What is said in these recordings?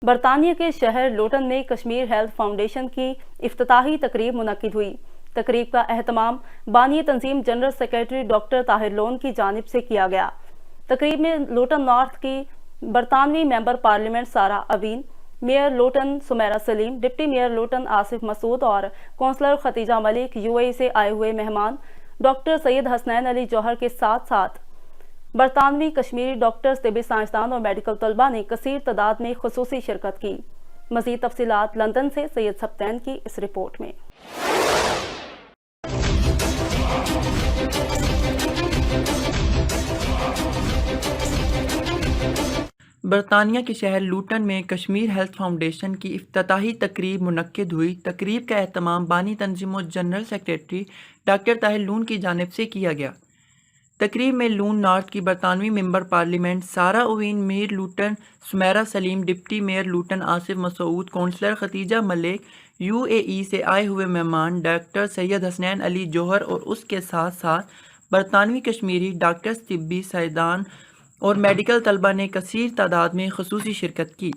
برطانیہ کے شہر لوٹن میں کشمیر ہیلتھ فاؤنڈیشن کی افتتاحی تقریب منعقد ہوئی۔ تقریب کا اہتمام بانی تنظیم general secretary doctor Tahir loan کی جانب سے کیا گیا۔ تقریب میں لوٹن نارتھ کی برطانوی ممبر پارلیمنٹ سارہ اوین، میئر لوٹن سمیرہ سلیم، ڈپٹی میئر لوٹن آصف مسعود اور کونسلر ختیجہ ملک، UAE سے آئے ہوئے مہمان ڈاکٹر سید حسنین علی جوہر کے ساتھ ساتھ برطانوی کشمیری ڈاکٹرز، طبی سائنسدان اور میڈیکل طلباء نے کثیر تعداد میں خصوصی شرکت کی۔ مزید تفصیلات لندن سے سید سبتین کی اس رپورٹ میں۔ برطانیہ کے شہر لوٹن میں کشمیر ہیلتھ فاؤنڈیشن کی افتتاحی تقریب منعقد ہوئی۔ تقریب کا اہتمام بانی تنظیم و general secretary doctor Tahir loan کی جانب سے کیا گیا۔ تقریب میں لون نارتھ کی برطانوی ممبر پارلیمنٹ سارہ اوین، میئر لوٹن سمیرہ سلیم، ڈپٹی میئر لوٹن آصف مسعود، کونسلر ختیجہ ملک، UAE سے آئے ہوئے مہمان ڈاکٹر سید حسنین علی جوہر اور اس کے ساتھ ساتھ برطانوی کشمیری ڈاکٹرز، طبی سائنسدان اور میڈیکل طلباء نے کثیر تعداد میں خصوصی شرکت کی۔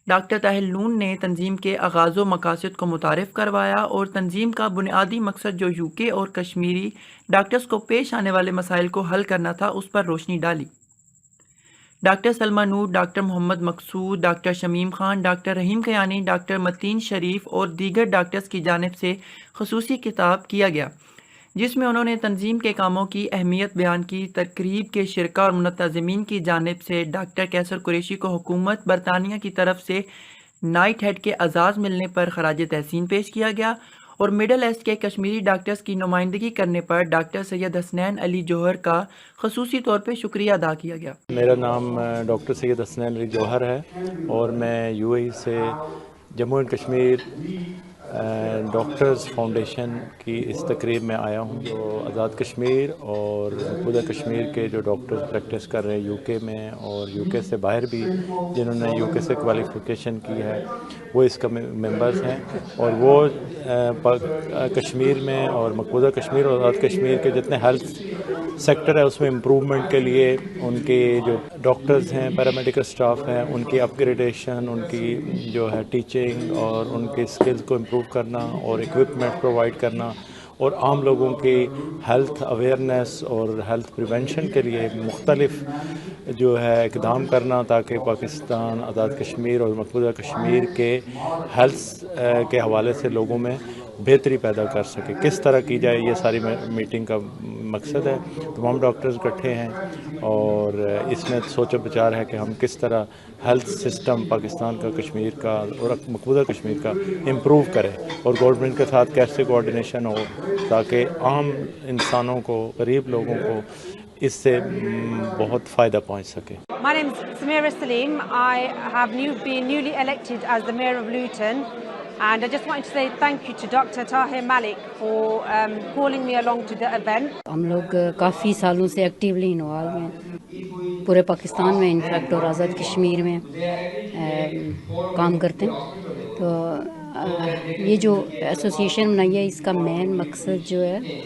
ڈاکٹر طاہر لون نے تنظیم کے آغاز و مقاصد کو متعارف کروایا اور تنظیم کا بنیادی مقصد جو UK اور کشمیری ڈاکٹرز کو پیش آنے والے مسائل کو حل کرنا تھا اس پر روشنی ڈالی۔ ڈاکٹر سلمہ نور، ڈاکٹر محمد مقصود، ڈاکٹر شمیم خان، ڈاکٹر رحیم کیانی، ڈاکٹر متین شریف اور دیگر ڈاکٹرز کی جانب سے خصوصی خطاب کیا گیا، جس میں انہوں نے تنظیم کے کاموں کی اہمیت بیان کی۔ تقریب کے شرکاء اور منتظمین کی جانب سے ڈاکٹر کیسر قریشی کو حکومت برطانیہ کی طرف سے نائٹ ہیڈ کے اعزاز ملنے پر خراج تحسین پیش کیا گیا اور مڈل ایسٹ کے کشمیری ڈاکٹرز کی نمائندگی کرنے پر ڈاکٹر سید حسنین علی جوہر کا خصوصی طور پہ شکریہ ادا کیا گیا۔ میرا نام ڈاکٹر سید حسنین علی جوہر ہے اور میں UAE سے Jammu and Kashmir doctors foundation کی اس تقریب میں آیا ہوں، جو آزاد کشمیر اور مقبوضہ کشمیر کے جو ڈاکٹرز پریکٹس کر رہے ہیں UK میں اور UK سے باہر بھی جنہوں نے UK سے کوالیفیکیشن کی ہے، وہ اس کا ممبرز ہیں، اور وہ کشمیر میں اور مقبوضہ کشمیر اور آزاد کشمیر کے جتنے ہیلتھ سیکٹر ہے اس میں امپرومنٹ کے لیے ان کے جو ڈاکٹرز ہیں، پیرامیڈیکل سٹاف ہیں، ان کی اپ گریڈیشن، ان کی جو ہے ٹیچنگ اور ان کے اسکلز کو امپروو کرنا اور اکوپمنٹ پرووائڈ کرنا اور عام لوگوں کی ہیلتھ اویئرنیس اور ہیلتھ پریونشن کے لیے مختلف جو ہے اقدام کرنا، تاکہ پاکستان، آزاد کشمیر اور مقبوضہ کشمیر کے ہیلتھ کے حوالے سے لوگوں میں بہتری پیدا کر سکے۔ کس طرح کی جائے، یہ ساری میٹنگ کا مقصد ہے۔ تمام ڈاکٹرز اکٹھے ہیں اور اس میں سوچ و بچار ہے کہ ہم کس طرح ہیلتھ سسٹم پاکستان کا، کشمیر کا اور مقبوضہ کشمیر کا امپروو کریں اور گورنمنٹ کے ساتھ کیسے کوآرڈینیشن ہو تاکہ عام انسانوں کو، غریب لوگوں کو اس سے بہت فائدہ پہنچ سکے۔ My name is Samira Salim. I have been newly elected as the Mayor of Luton, and I just wanted to say thank you to Dr. Tahir Malik for calling me along to the event. ہم لوگ کافی سالوں سے actually involve ہیں پورے پاکستان میں، in fact اور آزاد کشمیر میں کام کرتے ہیں۔ تو یہ جو ایسوسیشن بنائی ہے، اس کا مین مقصد جو ہے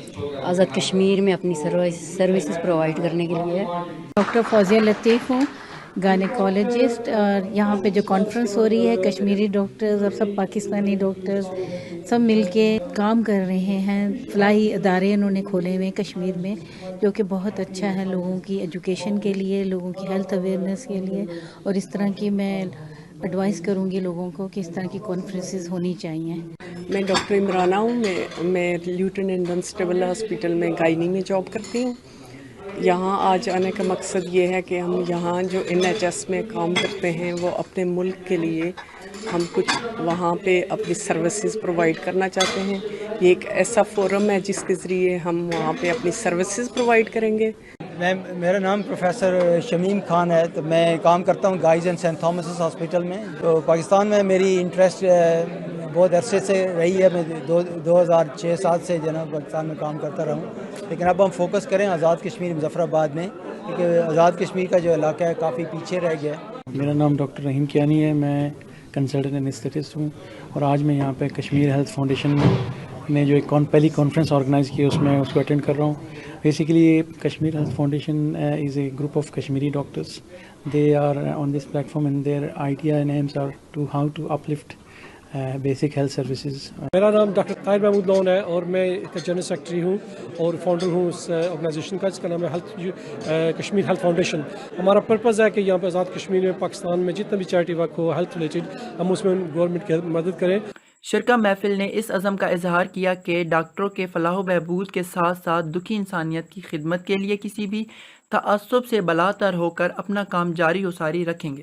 آزاد کشمیر میں اپنی سروسز پرووائڈ کرنے کے لیے ہے۔ ڈاکٹر فوزیہ لطیف ہوں، گائنیکالوجسٹ، اور یہاں پہ جو کانفرنس ہو رہی ہے کشمیری ڈاکٹرز اور سب پاکستانی ڈاکٹرز سب مل کے کام کر رہے ہیں۔ فلاحی ادارے انہوں نے کھولے ہوئے ہیں کشمیر میں، جو کہ بہت اچھا ہے لوگوں کی ایجوکیشن کے لیے، لوگوں کی ہیلتھ اویئرنیس کے لیے، اور اس طرح کی میں ایڈوائز کروں گی لوگوں کو کہ اس طرح کی کانفرنسز ہونی چاہیے۔ میں ڈاکٹر عمرانہ ہوں، میں لیوٹن اینڈ ڈنسٹیبل ہاسپٹل میں گائنی میں جاب کرتی ہوں۔ یہاں آج آنے کا مقصد یہ ہے کہ ہم یہاں جو NHS میں کام کرتے ہیں وہ اپنے ملک کے لیے ہم کچھ وہاں پہ اپنی سروسز پرووائڈ کرنا چاہتے ہیں۔ یہ ایک ایسا فورم ہے جس کے ذریعے ہم وہاں پہ اپنی سروسز پرووائڈ کریں گے۔ میرا نام پروفیسر شمیم خان ہے، تو میں کام کرتا ہوں گائز اینڈ سینٹ تھامسز ہاسپٹل میں۔ تو پاکستان میں میری انٹرسٹ بہت عرصے سے رہی ہے، میں 2006-07 سے جناب پاکستان میں کام کرتا رہا ہوں، لیکن اب ہم فوکس کریں آزاد کشمیر مظفر آباد میں، کیونکہ آزاد کشمیر کا جو علاقہ ہے کافی پیچھے رہ گیا ہے۔ میرا نام ڈاکٹر رحیم کیانی ہے، میں کنسلٹنٹ اینستھیٹسٹ ہوں، اور آج میں یہاں پہ کشمیر ہیلتھ فاؤنڈیشن نے جو ایک پہلی کانفرنس آرگنائز کی، اس میں اس کو اٹینڈ کر رہا ہوں۔ Basically Kashmir health foundation is a group of Kashmiri doctors they are on this platform and their idea and aims are to how to uplift basic health services. میرا نام ڈاکٹر طاہر محمود لون ہے اور میں اس کا جنرل سیکرٹری ہوں اور فاؤنڈر ہوں اس organization کا، جس کا نام ہے کشمیر ہیلتھ فاؤنڈیشن. ہمارا پرپز ہے کہ یہاں پہ آزاد کشمیر میں پاکستان میں جتنا بھی چیریٹی ورک ہو ہیلتھ ریلیٹڈ، ہم اس میں گورنمنٹ کی مدد کریں. شرکا محفل نے اس عزم کا اظہار کیا کہ ڈاکٹروں کے فلاح و بہبود کے ساتھ ساتھ دکھی انسانیت کی خدمت کے لیے کسی بھی تعصب سے بالاتر ہو کر اپنا کام جاری و ساری رکھیں گے.